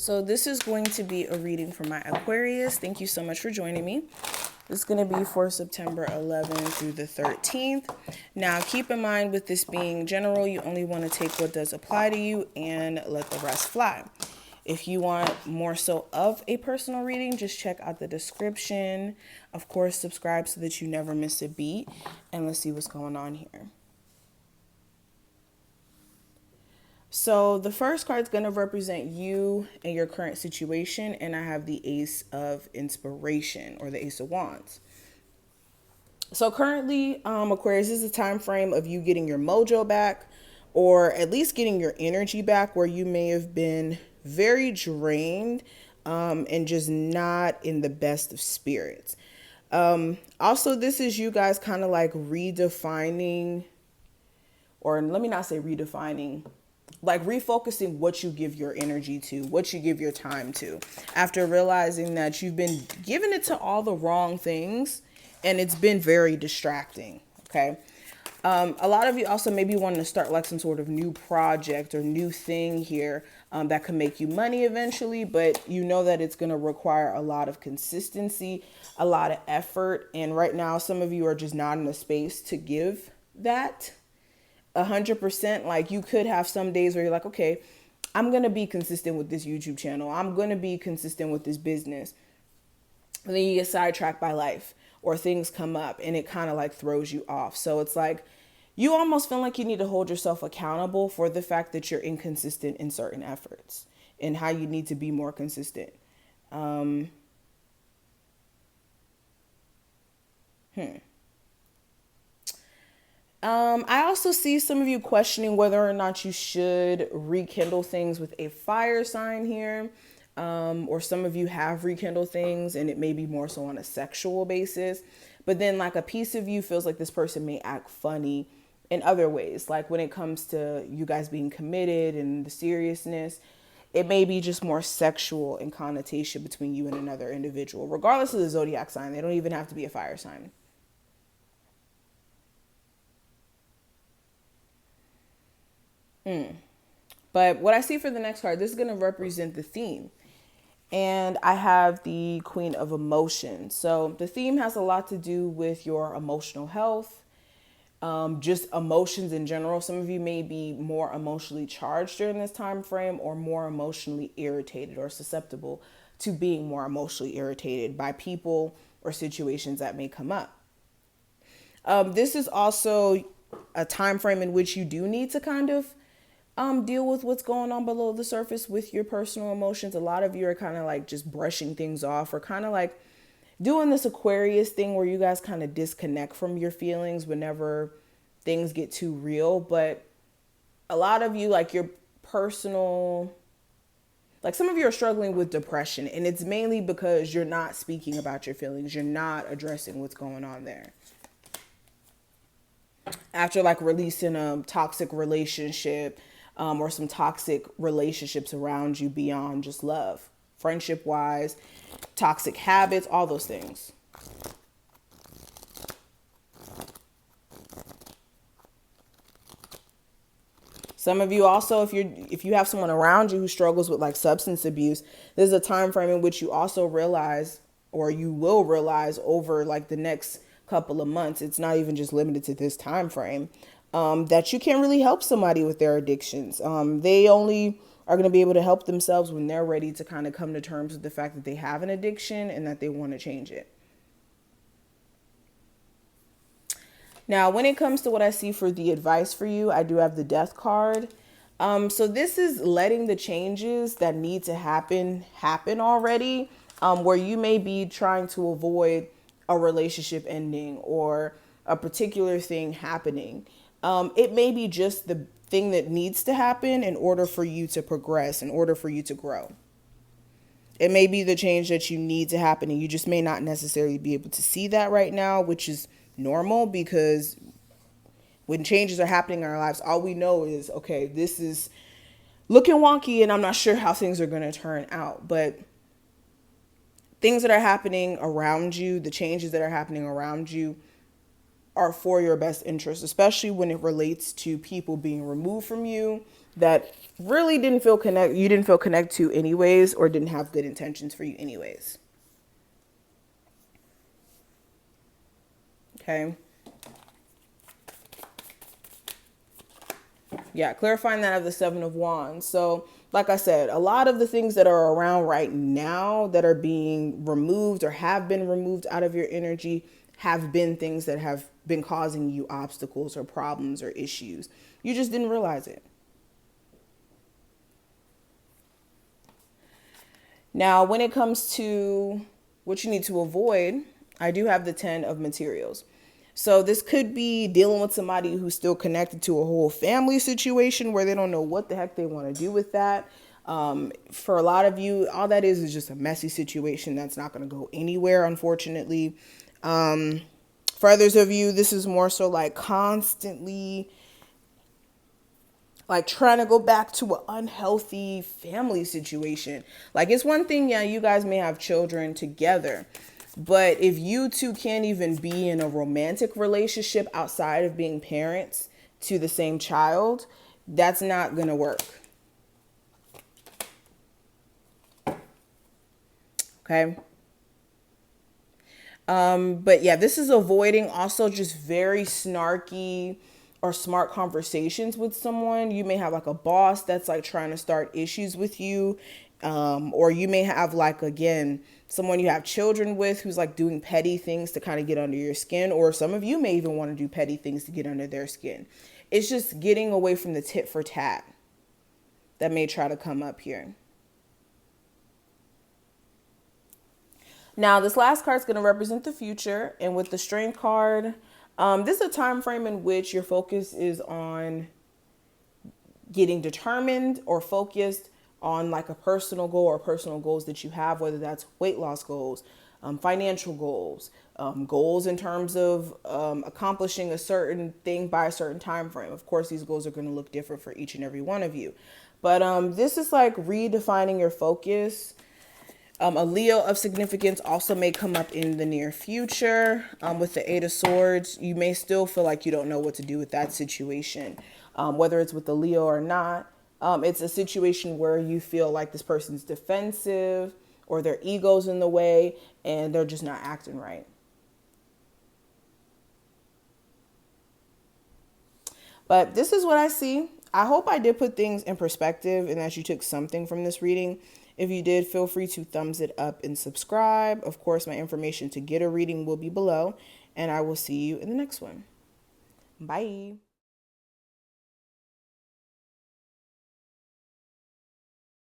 So this is going to be a reading for my Aquarius. Thank you so much for joining me. This is going to be for September 11th through the 13th. Now, keep in mind with this being general, you only want to take what does apply to you and let the rest fly. If you want more so of a personal reading, just check out the description. Of course, subscribe so that you never miss a beat. And let's see what's going on here. So the first card is going to represent you and your current situation. And I have the Ace of Inspiration, or the Ace of Wands. So currently, Aquarius, is a time frame of you getting your mojo back, or at least getting your energy back, where you may have been very drained and just not in the best of spirits. Also, this is you guys kind of like redefining, or let me not say redefining, like refocusing what you give your energy to, what you give your time to, after realizing that you've been giving it to all the wrong things and it's been very distracting. Okay. A lot of you also maybe wanting to start like some sort of new project or new thing here that can make you money eventually, but you know that it's going to require a lot of consistency, a lot of effort. And right now, some of you are just not in a space to give that 100%. Like, you could have some days where you're like, okay, I'm going to be consistent with this YouTube channel. I'm going to be consistent with this business. And then you get sidetracked by life, or things come up and it kind of like throws you off. So it's like, you almost feel like you need to hold yourself accountable for the fact that you're inconsistent in certain efforts and how you need to be more consistent. I also see some of you questioning whether or not you should rekindle things with a fire sign here. Or some of you have rekindled things and it may be more so on a sexual basis. But then like a piece of you feels like this person may act funny in other ways. Like when it comes to you guys being committed and the seriousness, it may be just more sexual in connotation between you and another individual, regardless of the zodiac sign. They don't even have to be a fire sign. But what I see for the next card, this is going to represent the theme. And I have the Queen of Emotions. So the theme has a lot to do with your emotional health, just emotions in general. Some of you may be more emotionally charged during this time frame, or more emotionally irritated or susceptible to being more emotionally irritated by people or situations that may come up. This is also a time frame in which you do need to kind of deal with what's going on below the surface with your personal emotions. A lot of you are kind of like just brushing things off, or kind of like doing this Aquarius thing where you guys kind of disconnect from your feelings whenever things get too real. But a lot of you, like your personal, like some of you are struggling with depression, and it's mainly because you're not speaking about your feelings. You're not addressing what's going on there. After like releasing a toxic relationship, or some toxic relationships around you beyond just love, friendship wise, toxic habits, all those things. Some of you also, if you have someone around you who struggles with like substance abuse, there's a time frame in which you also realize, or you will realize over like the next couple of months, it's not even just limited to this time frame, that you can't really help somebody with their addictions. They only are going to be able to help themselves when they're ready to kind of come to terms with the fact that they have an addiction and that they want to change it. Now, when it comes to what I see for the advice for you, I do have the Death card. So this is letting the changes that need to happen already, where you may be trying to avoid a relationship ending or a particular thing happening. It may be just the thing that needs to happen in order for you to progress, in order for you to grow. It may be the change that you need to happen, and you just may not necessarily be able to see that right now, which is normal, because when changes are happening in our lives, all we know is, okay, this is looking wonky and I'm not sure how things are going to turn out. But things that are happening around you, the changes that are happening around you, are for your best interest, especially when it relates to people being removed from you that really you didn't feel connected to anyways, or didn't have good intentions for you anyways. Okay. Yeah, clarifying that of the Seven of Wands. So, like I said, a lot of the things that are around right now that are being removed or have been removed out of your energy have been things that have been causing you obstacles or problems or issues. You just didn't realize it. Now, when it comes to what you need to avoid, I do have the 10 of materials. So this could be dealing with somebody who's still connected to a whole family situation where they don't know what the heck they want to do with that. For a lot of you, all that is just a messy situation that's not going to go anywhere, unfortunately. For others of you, this is more so like constantly like trying to go back to an unhealthy family situation. Like, it's one thing, yeah, you guys may have children together, but if you two can't even be in a romantic relationship outside of being parents to the same child, that's not gonna work. Okay. But yeah, this is avoiding also just very snarky or smart conversations with someone. You may have like a boss that's like trying to start issues with you. Or you may have like, again, someone you have children with who's like doing petty things to kind of get under your skin. Or some of you may even want to do petty things to get under their skin. It's just getting away from the tit for tat that may try to come up here. Now, this last card is going to represent the future. And with the Strength card, this is a time frame in which your focus is on getting determined or focused on like a personal goal or personal goals that you have, whether that's weight loss goals, financial goals, goals in terms of accomplishing a certain thing by a certain time frame. Of course, these goals are going to look different for each and every one of you. But this is like redefining your focus. A Leo of significance also may come up in the near future. With the Eight of Swords, you may still feel like you don't know what to do with that situation, whether it's with the Leo or not. It's a situation where you feel like this person's defensive or their ego's in the way and they're just not acting right. But this is what I see. I hope I did put things in perspective and that you took something from this reading. If you did, feel free to thumbs it up and subscribe. Of course, my information to get a reading will be below, and I will see you in the next one. Bye.